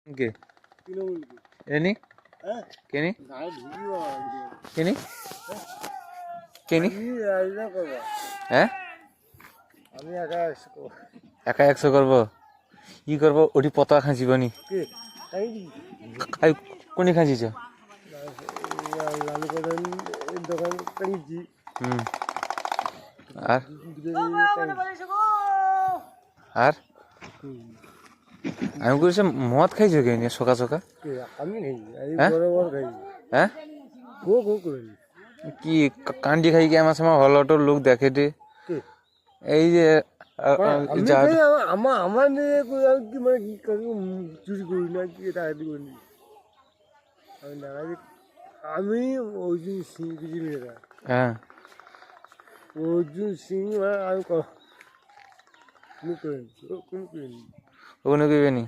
কে any কেনি কেনি কেনি হ্যাঁ আমি একা একা 100 করবো কি করবো ওটি পতাকা খাঁচিব নি কোনি খাঁচিছ লালু প্রধান দোকান কিনেছি আর আর আমি কইছে মদ খাইছো কে নি সকা সকা আমি খাই হ্যাঁ? বড় বড় খাই হ্যাঁ গো গো করে কি কান্ডি খাই কি আমার সময় হলটোর লোক দেখে দে এই যে আমি আমার আমার নিয়ে কি মানে কি চুরি করি না কি ডাকাতি করি আমি ডাকাতি আমি অর্জুন সিং কিছু মেয়েরা হ্যাঁ অর্জুন সিং আমি করিনি ওখানে কইবে নি